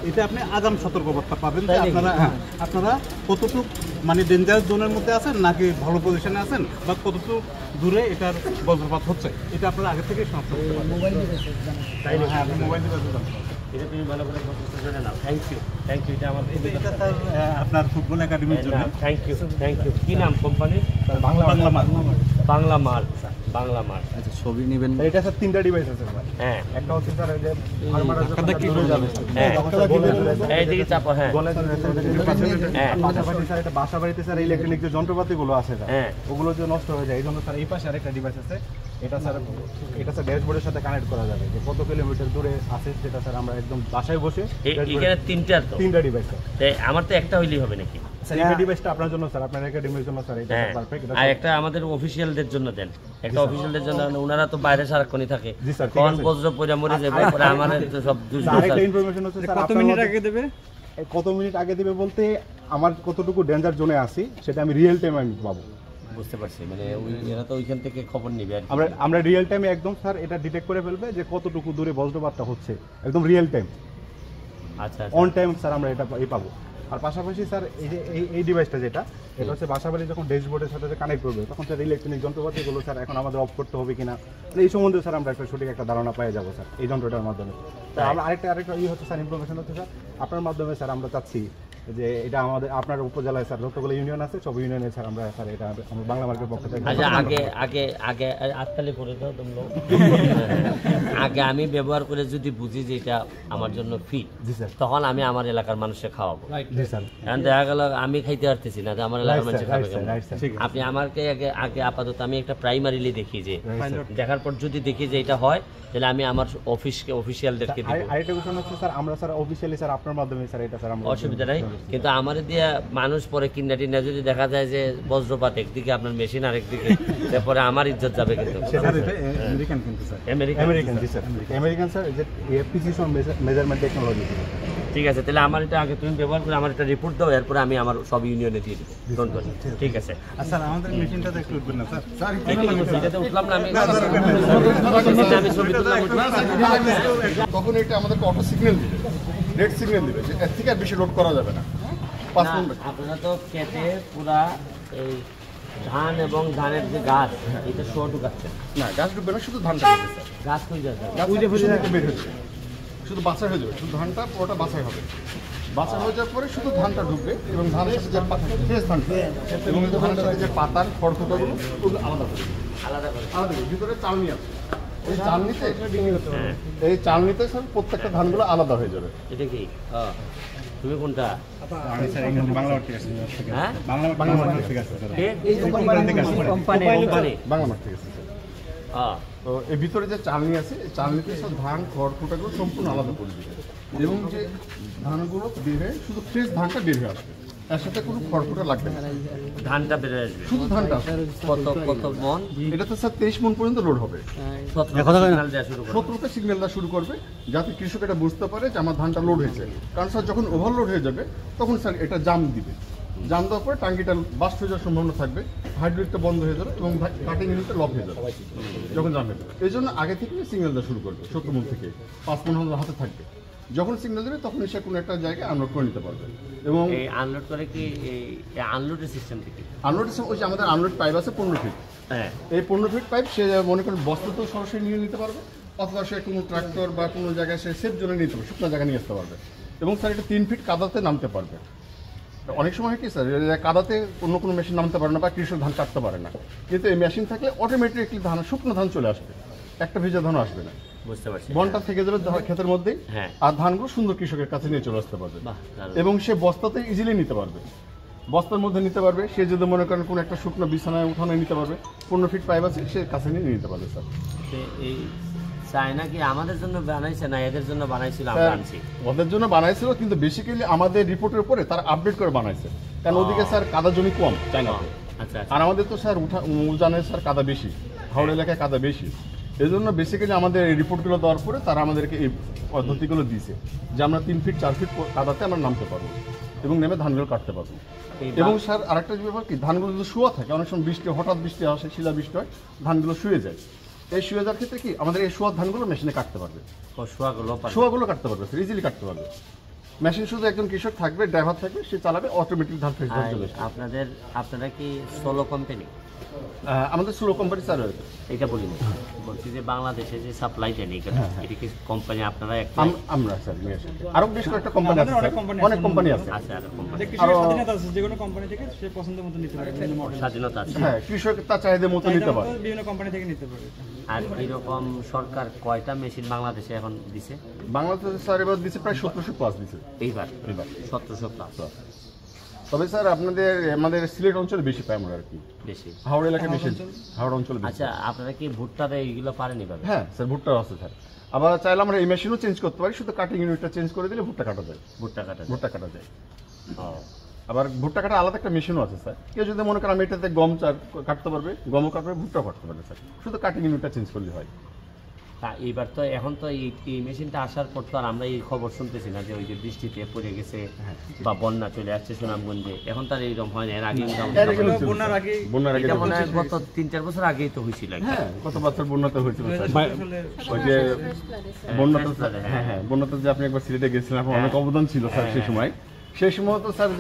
এতে আপনি আগাম সতর্কবার্তা পাবেন যে আপনারা কতটুকু মানে ডেঞ্জারাস জোনের মধ্যে আছেন নাকি ভালো পজিশনে আছেন বা কতটুকু দূরে এটার বজ্রপাত হচ্ছে, এটা আপনারা আগে থেকে শনাক্ত করতে পারবেন। হ্যাঁ, আপনি মোবাইল দিয়ে এটা তুমি ভালো করে জেনে নাও। থ্যাংক ইউ এটা আমার এটা স্যার আপনার ফুটবল একাডেমির জন্য। Thank you. কি নাম কোম্পানি? বাংলা মাল। আচ্ছা, ছবি নেবেন। এটা স্যার 3টা ডিভাইস আছে স্যার। হ্যাঁ, একটা হচ্ছে স্যার এই যে এইদিকে চাপো। হ্যাঁ, পাশাপাশি স্যার এটা বাসা বাড়িতে স্যার ইলেকট্রনিক যে যন্ত্রপাতিগুলো আছে স্যার, ওগুলো যে নষ্ট হয়ে যায় এই জন্য স্যার এই পাশে আরেকটা ডিভাইস আছে। এটা স্যার ড্যাশবোর্ডের সাথে কানেক্ট করা যাবে যে কত কিলোমিটার দূরে আছে সেটা স্যার আমরা একদম বাসায় বসে। এখানে 3টা ডিভাইস স্যার। আমার তো একটা হইলেই হবে নাকি স্যার? এই ডিভাইসটা আপনার জন্য স্যার, আপনার একাডেমির জন্য স্যার এটা পারফেক্ট। আর একটা আমাদের অফিশিয়ালদের জন্য দেন, একটা অফিশিয়ালদের জন্য। ওনারা তো বাইরে সারাক্ষণই থাকে, জি স্যার। কোন বজ্র পয়রা মরে যাবে পরে আমাদের তো সব আরেকটা ইনফরমেশন হচ্ছে স্যার, কত মিনিট আগে দেবে বলতে আমার কতটুকু ডেঞ্জার জোনে আছি সেটা আমি রিয়েল টাইম আমি পাবো। বুঝতে পারছি, মানে এরা তো ওইখান থেকে খবর নিবে। আমরা রিয়েল টাইমে একদম স্যার এটা ডিটেক্ট করে ফেলবে যে কতটুকু দূরে বজ্রপাতটা হচ্ছে, একদম রিয়েল টাইম। আচ্ছা, অন টাইম স্যার আমরা এটা পাবো। আর পাশাপাশি স্যার এই যে এই ডিভাইসটা যেটা, এটা হচ্ছে বাসাবাড়ি যখন ড্যাশবোর্ডের সাথে কানেক্ট করবে তখন স্যার ইলেকট্রনিক যন্ত্রপাতিগুলো স্যার এখন আমাদের অফ করতে হবে কিনা, মানে এই সম্বন্ধে স্যার আমরা একটা সঠিক একটা ধারণা পেয়ে যাবো স্যার এই যন্ত্রটার মাধ্যমে। আমরা আরেকটা হচ্ছে স্যার ইনফরমেশন হচ্ছে স্যার আপনার মাধ্যমে স্যার আমরা চাচ্ছি যে এটা আমাদের আপনার উপজেলায় স্যার যতগুলো ইউনিয়ন আছে সব ইউনিয়নে স্যার আমরা স্যার এটা আমরা বাংলা মার্কের পক্ষ থেকে আগে আজকালে করে দাও তোমরা। আগে আমি ব্যবহার করে যদি বুঝি যে এটা আমার জন্য ফিট, তখন আমি আমার এলাকার মানুষকে খাওয়াবো। এখন দেখা গেল আমি খাইতে পারতেছি না, আমার এলাকার মানুষ খাবে কেন? আপনি আমাকে আগে আপাতত আমি একটা প্রাইমারিলি দেখি, যে দেখার পর যদি দেখি যে এটা হয় তাহলে আমি আমার অফিসিয়ালদেরকে দিব। আরেকটা কোশ্চেন হচ্ছে স্যার আমরা স্যার অফিশিয়ালি স্যার আপনার মাধ্যমে স্যার এটা স্যার আমরা অসুবিধা নাই, কিন্তু আমার দিয়ে মানুষ পরে কিনা টিনা যদি দেখা যায় যে বজ্রপাত একদিকে আপনার মেশিন আরেকদিকে, তারপরে আমার ইজ্জত যাবে। কিন্তু আমেরিকান কিন্তু স্যার, আমেরিকান স্যার যে প্রিসিশন মেজারমেন্ট টেকনোলজি। ঠিক আছে, তাহলে আমার এটা আগে তুমি ব্যবহার করে আমার একটা রিপোর্ট দাও, এরপরে আমি আমার সব ইউনিয়নে দিয়ে দিব। ঠিক আছে। আর স্যার আমাদের মেশিনটাতে একটু উঠবেন না স্যার? এটাতে উঠলাম না আমি, ছবি তুললাম। তখন এটা আমাদেরকে অটো সিগন্যাল দিবে, রেড সিগন্যাল দিবে যে এর থেকে আর বেশি লোড করা যাবে না। আপনারা তো খেতে পুরা এই ধান এবং ধানের যে গাছ, এটা শো ঢুকাচ্ছেন না, গাছ ঢুকবে না, শুধু ধানটা ঢুকবে স্যার। গাছ হয়ে যাবে, বের হচ্ছে, শুধু বাছাই হয়ে যাবে, শুধু ধানটা পুরোটা বাছাই হবে। বাছাই হয়ে যাওয়ার পরে শুধু ধানটা ঢুকবে এবং ধানের সাথে যে ফ্রেশ ধানটা এবং ধানের সাথে যে পাতার খড়খোটাগুলো ওগুলো আলাদা করে ভিতরে চালনি আছে। এই চালনিতে স্যার প্রত্যেকটা ধানগুলো আলাদা হয়ে যাবে। এটা কি তুমি কোনটা? বাংলা মাঠ থেকে আসছে। হ্যাঁ, বাংলা মাঠ থেকে আসছে। কোম্পানি বাংলা মাঠ থেকে আসছে। তো এর ভিতরে যে চালনি আছে, এই চালনিতে সব ধান খড়খোটাগুলো সম্পূর্ণ আলাদা করে দিবে এবং যে ধানগুলো বের হয়ে শুধু ফ্রেশ ধানটা বের হয়ে আসবে, এর সাথে কোনো খড়খোটা লাগবে না, ধানটা বের হয়ে আসবে শুধু ধানটা। কত মন? এটা তো স্যার 23 মন পর্যন্ত লোড হবে। 17টা সিগন্যাল দেওয়া শুরু করবে যাতে কৃষক এটা বুঝতে পারে যে আমার ধানটা লোড হয়েছে। কারণ স্যার যখন ওভারলোড হয়ে যাবে তখন স্যার এটা জাম দিবে, জাম দেওয়ার পরে টাঙ্কিটা বাস্ট হয়ে যাওয়ার সম্ভাবনা থাকবে, হাইড্রোলিকটা বন্ধ হয়ে যাবে এবং কাটিং ইউনিটটা লক হয়ে যাবে যখন জাম হয়ে যাবে। এই জন্য আগে থেকে সিগন্যাল দেওয়া শুরু করবে, 17 মন থেকে 5 মন হাতে থাকবে। যখন সিগন্যাল দেবে তখন সে কোনো একটা জায়গায় আনলোড করে নিতে পারবে। এবং এই আনলোড করে কি আনলোডের সিস্টেম থেকে আনলোড সিস্টেম ওই যে আমাদের আনলোড পাইপ আছে 15 ফিট। হ্যাঁ, এই 15 ফিট পাইপ সে মনে করেন বস্তাতেও সরাসরি নিয়ে নিতে পারবে, অথবা সে কোনো ট্রাক্টর বা কোনো জায়গায় সে সেফ জোনে নিতে পারবে, শুকনো জায়গায় নিয়ে আসতে পারবে। এবং স্যার এটা 3 ফিট কাদাতে নামতে পারবে। অনেক সময় হয় কি স্যার, কাদাতে অন্য কোনো মেশিন নামতে পারে না বা কৃষক ধান কাটতে পারে না, কিন্তু এই মেশিন থাকলে অটোমেটিকলি ধান শুকনো ধান চলে আসবে, একটা ভেজা ধান আসবে না। বুঝতে পারছি, বনটা থেকে যাবে ক্ষেতের মধ্যেই, আর ধানগুলো সুন্দর কৃষকের কাছে নিয়ে চলে আসতে পারবে এবং সে বস্তাতে ইজিলি নিতে পারবে, বস্তার মধ্যে নিতে পারবে। সে যদি মনে করেন কোনো একটা শুকনো বিছানায় উঠানো নিতে পারবে, 15 ফিট পাইপ আছে সে কাছে নিয়ে নিতে পারবে। স্যার এই চায়না কি আমাদের জন্য বানাইছে না এদের জন্য বানাইছিল? আমরা আনছি, ওদের জন্য বানাইছিল, কিন্তু বেসিক্যালি আমাদের রিপোর্টের উপরে তারা আপডেট করে বানাইছে, কারণ ওদিকে স্যার কাদা জমি কম চায়নাতে। আচ্ছা, আর আমাদের তো স্যার উজানে স্যার কাদা বেশি, হাওড় এলাকায় কাদা বেশি। এই জন্য বেসিক্যালি আমাদের এই রিপোর্টগুলো দেওয়ার পরে তারা আমাদেরকে এই পদ্ধতিগুলো দিয়েছে যে আমরা 3 ফিট 4 ফিট কাদাতে আমরা নামতে পারবো এবং নেমে ধানগুলো কাটতে পারবো। এবং স্যার আরেকটা ব্যাপার কি, ধানগুলো যদি শুয়া থাকে, অনেক সময় বৃষ্টি হঠাৎ বৃষ্টি আসে, শিলা বৃষ্টি হয়, ধানগুলো শুয়ে যায়। এই শুয়ে যাওয়ার ক্ষেত্রে কি আমাদের এই শোয়া ধানগুলো মেশিনে কাটতে পারবে, শোয়াগুলো কাটতে পারবে স্যার, ইজিলি কাটতে পারবে। মেশিন শুধু একজন কৃষক থাকবে, ড্রাইভার থাকবে, সে চালাবে, অটোমেটিক ধান ফ্রেশ ধান চলে আসবে। আপনারা কি সোলো কোম্পানি? আমাদের স্লো কোম্পানি স্যার রয়েছে। এটা বলিনি, বলছি যে বাংলাদেশে যে সাপ্লাই দেন এটা কি কোম্পানি আপনারা একটা? আমরা স্যার নিয়ে আসি। আরো বেশ কয়েকটা কোম্পানি আছে, অনেক কোম্পানি আছে। আচ্ছা, আর কোম্পানি স্বাধীনতা আছে, যে কোনো কোম্পানি থেকে সে পছন্দ মতো নিতে পারে, বিভিন্ন মডেল স্বাধীনতা আছে। হ্যাঁ, কৃষক তার চাহিদা মতো নিতে পারে। বিভিন্ন কোম্পানি থেকে নিতে পারে। আর এরকম সরকার কয়টা মেশিন বাংলাদেশে এখন দিছে? বাংলাদেশে স্যার এবার দিচ্ছে প্রায় 1700 প্লাস দিচ্ছে এইবার এবার। 1700 প্লাস। তবে স্যার আমাদের সিলেট অঞ্চলে বেশি পাই আমরা আর কি, বেশি হাওড়া এলাকায় বেশি, হাওড়া অঞ্চলে বেশি। আচ্ছা, আপনারা কি ভুট্টাতে এইগুলো পারেন এভাবে? হ্যাঁ স্যার, ভুট্টা আছে স্যার। আবার চাইলে আমরা এই মেশিনও চেঞ্জ করতে পারি, শুধু কাটিং ইউনিটটা চেঞ্জ করে দিলে ভুট্টা কাটা যায়। ভুট্টা কাটা যায়? ভুট্টা কাটা যায়। ও, আবার ভুট্টা কাটা আলাদা একটা মেশিনও আছে স্যার। কেউ যদি মনে করেন আমি এটাতে গম কাটতে পারবে, গমও কাটবে, ভুট্টাও কাটতে পারবে স্যার, শুধু কাটিং ইউনিটটা চেঞ্জ করলে হয়। তা এইবার তো এখন তো এই মেশিনটা আসার পর তো আর আমরা এই খবর শুনতেছি না যে ওই যে বৃষ্টিতে পড়ে গেছে বা বন্যা চলে আসছে সুনামগঞ্জে, এখন তার এইরকম হয় না। এর আগে বন্যার আগে এটা মনে হয় গত 3-4 বছর আগেই তো হয়েছিল। হ্যাঁ, গত বছর বন্যাতে হয়েছিল স্যার। আসলে ওই যে বন্যাতে, হ্যাঁ বন্যাতে যে আপনি একবার সিলেটে গেছিলেন, আপনার অনেক অবদান ছিল স্যার সেই সময়। সেই সময় তো স্যার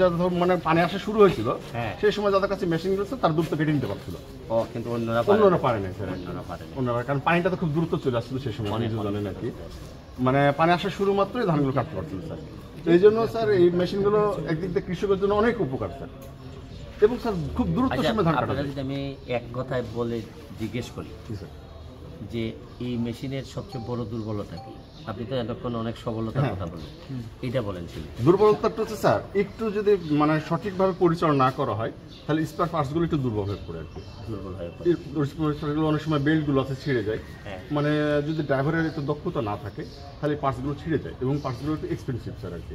মানে পানি আসা শুরু হয়েছিল, সেই সময় যাদের কাছে মেশিন রয়েছে তার দ্রুত কেটে নিতে পারছিল। ও, কিন্তু অন্যরা পারে না স্যার, অন্যরা, কারণ পানিটা তো খুব দ্রুত চলে আসছিল সেই সময়, আপনি জানেন আর কি। মানে পানি আসা শুরু মাত্রই ধানগুলো কাটতে পারছিল স্যার। তো এই জন্য স্যার এই মেশিনগুলো একদিক দিয়ে কৃষকের জন্য অনেক উপকার স্যার, এবং স্যার খুব দ্রুত সময় ধান কাটা আপনারা যায়। যদি আমি এক কথায় বলে জিজ্ঞেস করি জি স্যার। যে এই মেশিনের সবচেয়ে বড় দুর্বলতা কি? আপনি তো এতক্ষণ অনেক সবলতার কথা বলেন, এটা বলেন ছিল। দুর্বলতাটা হচ্ছে স্যার একটু যদি মানে সঠিকভাবে পরিচালনা না করা হয়, তাহলে স্পেয়ার পার্টসগুলো একটু দুর্বল হয়ে পড়ে আর কি। দুর্বল হয়ে পড়ে। পার্টসগুলো অনেক সময় বেল্টগুলো আছে ছিঁড়ে যায়। হ্যাঁ। মানে যদি ড্রাইভারের একটু দক্ষতা না থাকে তাহলে পার্টসগুলো ছিঁড়ে যায়, এবং পার্টসগুলো একটু এক্সপেন্সিভ স্যার আর কি।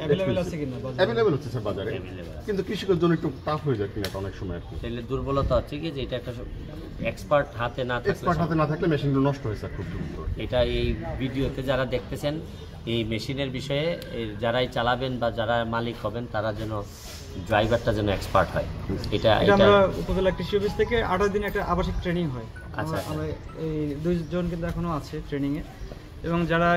অ্যাভেলেবেল আছে কিনা অ্যাভেলেবেল হচ্ছে স্যার বাজারে, Available আছে। কিন্তু কৃষকের জন্য একটু টাফ হয়ে যায় কিনা অনেক সময় আর কি। তাহলে দুর্বলতা হচ্ছে কি যে এটা একটা এক্সপার্ট হাতে না এক্সপার্ট থাকলে হাতে না থাকলে মেশিনগুলো নষ্ট হয় স্যার খুব দ্রুত। এটা এই ভিডিওতে যারা দেখতেছেন এই মেশিনের বিষয়ে যারাই চালাবেন বা যারা মালিক হবেন তারা যেন ড্রাইভারটা যেন এক্সপার্ট হয়। এটা এটা আমরা উপজেলা কৃষি অফিস থেকে 28 দিন একটা আবাসিক ট্রেনিং হয়। আচ্ছা। আমরা এই 2 জন কিন্তু এখনো আছে ট্রেনিং এ, এবং যারা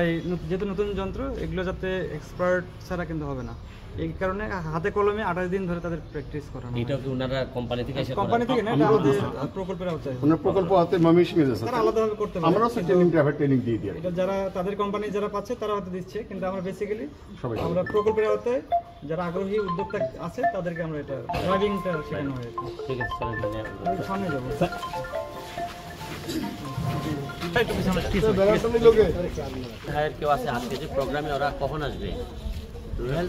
যেহেতু নতুন যন্ত্র এগুলো যাতে এক্সপার্ট ছাড়া কিন্তু হবে না, এই কারণে হাতে কলমে 28 দিন ধরে তাদের প্র্যাকটিস করানো হয়। এটা কি ওনারা কোম্পানি থেকে এসে কোম্পানি থেকে না, এটা আমাদের প্রকল্পের আওতায় হয়। ওনার প্রকল্প হাতে ময়মনসিংহে আছে তারা স্যার। আলাদাভাবে করতে পারে। আমরাও স্যার ট্রেনিং ড্রাইভার ট্রেনিং দিয়ে দিই আর কি। এটা যারা তাদের কোম্পানি যারা পাচ্ছে তারা হয়তো দিচ্ছে, কিন্তু আমরা বেসিক্যালি সবাই আমরা প্রকল্পের আওতায় যারা আগ্রহী উদ্যোক্তা আছে তাদেরকে আমরা এটা ড্রাইভিংটা শেখানো হয়। ঠিক আছে চলেন তাহলে। আমি সামনে যাবো। ভাইয়ের কেউ আছে আজকে যে প্রোগ্রামে ওরা কখন আসবে? রুহেল